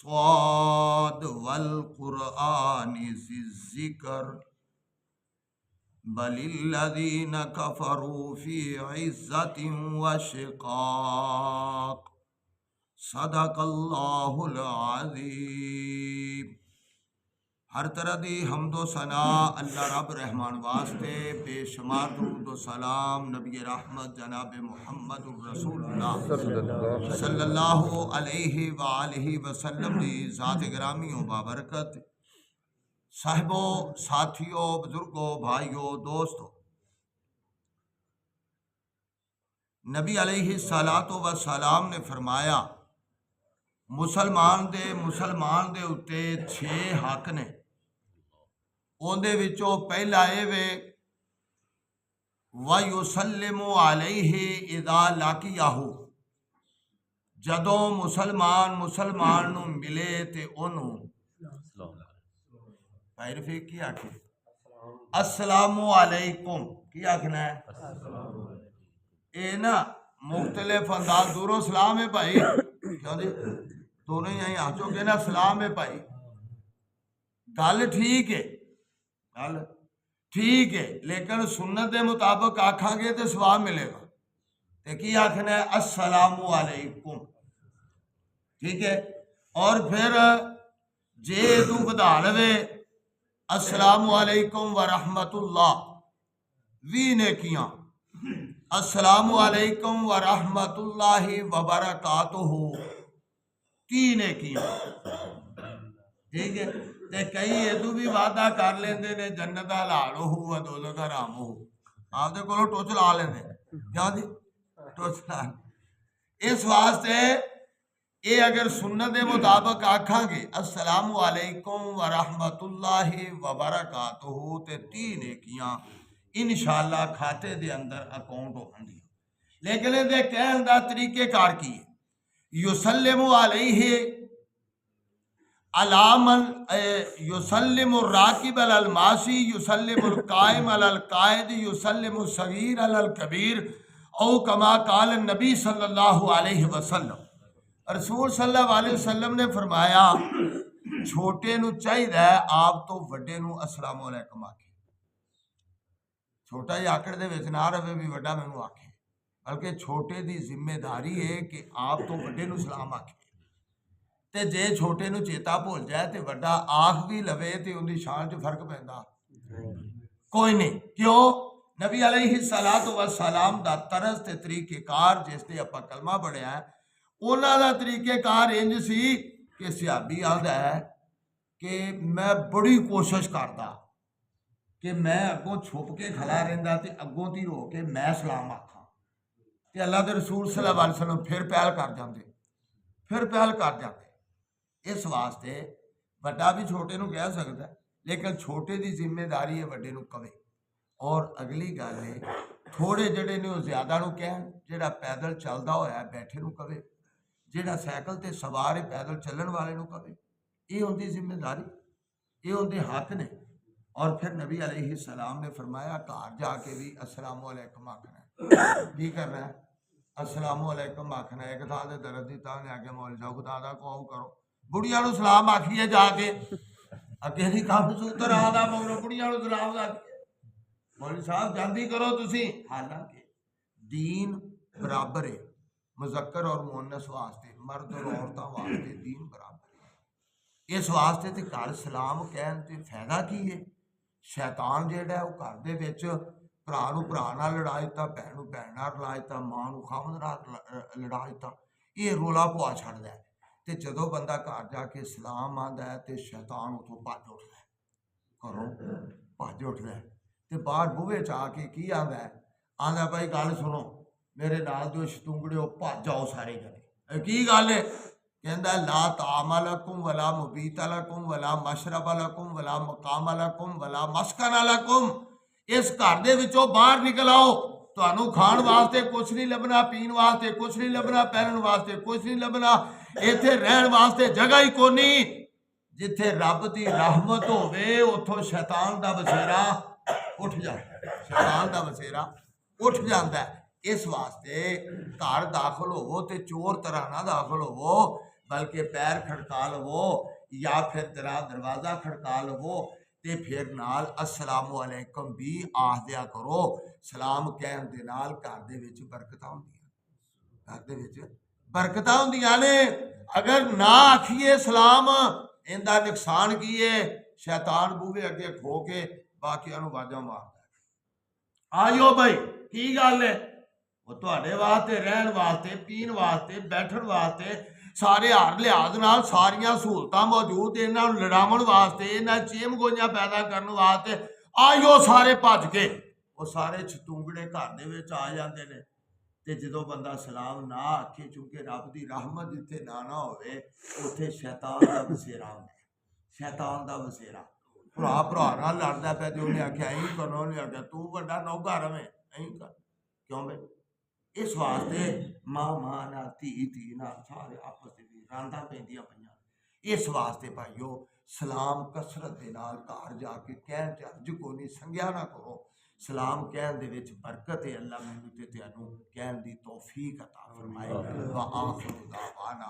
स्वाद वल कुरआनि ज़िक्र बलिल्लज़ीन कफ़रू फ़ी इज़्ज़तिन व शिक़ाक़ सदक़ल्लाहुल अज़ीम। हर तरह दी हम्दो सना अल्लाह रब रहमान वास्ते, बेशुमार दुरूद व सलाम नबी रहमत जनाब मुहम्मदुर रसूलुल्लाह सल्लल्लाहु अलैहि व आलिहि वसल्लम दी ज़ात गिरामी व बाबरकत। साहिबो, साथियों, बुजुर्गों, भाइयों, दोस्तों, नबी अलैहि सलातो व सलाम ने फरमाया, मुसलमान दे उत्ते 6 हक ने। उहदे विचों पहला ये वे व युसल्लिमु अलैहि इज़ा लाकियाहु, जदों मुसलमान नूं मिले ते उन्हों भाई रफीक की आखे अस्सलामु अलैकुम की आखना है। ये ना मुख्तलिफ अंदाज, दूरों सलाम है भाई, क्यों जी दोनों ही यहीं हाथों के ना सलाम है भाई, गल ठीक है, गल ठीक है, लेकिन सुन्नत के मुताबिक आखांगे तो सवाब मिलेगा। तो की आखना है अस्सलामु अलैकुम, ठीक है। और फिर जे तू बधा लवे अस्सलामु अलैकुम व रहमतुल्लाह, 20 नेकियां, अस्सलामु अलैकुम व रहमतुल्लाहि व बरकातुहू, 3 नेकियां, ठीक है। ते कई इदू भी वादा कर लेंदे ने जन्नत हलाल हो व दोज़ख हराम हो, आपदे कोलों टोच ला लेंदे, क्यों जी टोच ला। इस वास्ते ये अगर सुन्नत के मुताबिक आखांगे अस्सलामु अलैकुम व रहमतुल्लाहि व बरकातुहू ते 3 नेकियां इंशाअल्लाह खाते दे अंदर अकाउंट होंदी। लेकिन ये कहने का तरीकेकार की है, युसल्लिमु अलैहि अलामन युसल्लिमुर राकिब अलल माशी युसल्लिमुल कायम अलल कायद युसल्लिमुस सगीर अलल कबीर औ कमा काल नबी सल्लल्लाहु अलैहि वसल्लम। रसूल सल्लल्लाहु अलैहि वसल्लम ने फरमाया, छोटे नूं चाहिदा आप तो वड्डे नूं अस्सलामु अलैकुम आखे। छोटा ही आकड़ दे विच ना रहे भी वड्डा मैनूं आखे, बल्कि छोटे दी जिम्मेदारी है कि आप तो वड्डे नूं सलाम आखे। ते जे छोटे नूं चेता भुल जाए तो वड्डा आख भी लवे तो उनकी शान च फर्क पैंदा कोई नहीं। क्यों? नबी अलैहि सलातो व सलाम दा तरस ते तरीकेकार जिसते आपां कलमा पढ़िया है, उन्हां दा तरीकेकार इंज सी कि सहाबी आंदा है कि मैं बड़ी कोशिश करता कि मैं अगों छुप के खड़ा रहिंदा ते अगों ती रो के मैं सलाम आखां, ते अल्लाह दे रसूल सल्लल्लाहु अलैहि वसल्लम फिर पहल कर जाते। इस वास्ते वड्डा भी छोटे नूं कह सकता है, लेकिन छोटे की जिम्मेदारी है वड्डे नूं कवे। और अगली गल है थोड़े जड़े ने ज्यादा नूं कहन, जिहड़ा पैदल चलदा होया बैठे नूं कवे, जिहड़ा साइकिल ते सवार है पैदल चलण वाले नूं कवे। ये उनकी जिम्मेदारी, ये उनके हक ने। और फिर नबी अलैहि सलाम ने फरमाया घर जाके भी अस्सलामु अलैकुम आखना है। की करना है? अस्सलामु अलैकुम आखना है। एक थां ते दरद दी तां ने आके मौल जाओ खुदा दा कहो करो, बुढ़िया नूं सलाम आखिए जाके, अगे नहीं कम सूत्र आदा मगरों बुढ़िया नूं सलाम आखिए, मौलवी साहब जल्दी करो तुसी। हालांकि दीन बराबर है, मुजक्कर और मुअन्नस वास्ते, मर्द और औरतों वास्ते दीन बराबर है। इस वास्ते ते घर सलाम कहन ते फायदा की है? शैतान जिहड़ा है वो घर दे विच भरा नूं भरा नाल लड़ा दिता, भैन नूं भैन नाल लड़ा दिता, मां नूं खामद नाल लड़ा दिता, ये रोला पुआ छड्डदा है। ते जदों बंदा घर जाके सलाम आंदा है ते शैतान उथों भज उठदा है, घरों भज उठदा है ते बाहर बूहे च आके की आंदा है, आंदा भाई गल सुनो मेरे नाल दो शतुंगड़िओ भज जाओ सारे जने। की गल है? कहंदा ला ताम लकुम वला मुबीत लकुम वला मशरब लकुम वला मकाम लकुम वला मस्कन लकुम। इस घर दे विचों बाहर निकल आओ, तुहानू खाण वास्ते कुछ नहीं लभना, पीण वास्ते कुछ नहीं लभना, पहनण वास्ते कुछ नहीं लभना, इत्थे रहण वास्ते जगह ही कोनी। जिथे रब की रहमत होवे उथों शैतान दा बसेरा उठ जाता, शैतान दा बसेरा उठ जाता है। इस वास्ते घर दाखिल होवो तो चोर तरह ना दाखिल होवो, बल्कि पैर खड़का लवो या फिर तेरा दरवाज़ा खड़का लवो ते फिर नाल अस्सलामु अलैकुम भी आख दिया करो। सलाम कहण दे नाल घर दे विच बरकतां हुंदियां, घर दे विच बरकतां हुंदियां ने। अगर ना आखिए सलाम इनका नुकसान की है, शैतान बूहे अगे खो के बाकियां नूं वाजां मारदा। आयो भाई की गल है, वो तुहाडे वास्ते रहन वास्ते पीण वास्ते बैठण वास्ते सारे हर लिहाज नाल सारियां सहूलतां मौजूद, इन्हां नूं लड़ावण वास्ते इन्हां चेम गोइयां पैदा करन वास्ते आयो सारे भज के वो सारे छतूंगड़े घर दे विच आ जांदे ने। ते जदों बंदा सलाम ना आखे, चूंकि रब दी रहमत जिथे ना होवे उत्थे शैतान दा बसेरा हुंदा, शैतान दा बसेरा। भरा भरा नाल लड़दा पिया ते उन्हें आख्या ऐं करना, उन्हें आख्या तू वड्डा नौगा रवें ऐं कर, क्यों बे इस वास्ते मां मां नाल धी धी नाल सारे आपस दे रांदा पैंदियां पईयां। इस वास्ते भाईओ सलाम कसरत दे नाल घर जाके कहण ते हर्ज कोई नहीं, संग्या ना करो। सलाम कहण दे विच बरकत है। अल्लाह मैनूं ते तुहानूं कहण दी तौफीक अता फरमाए। व आखिर दावाना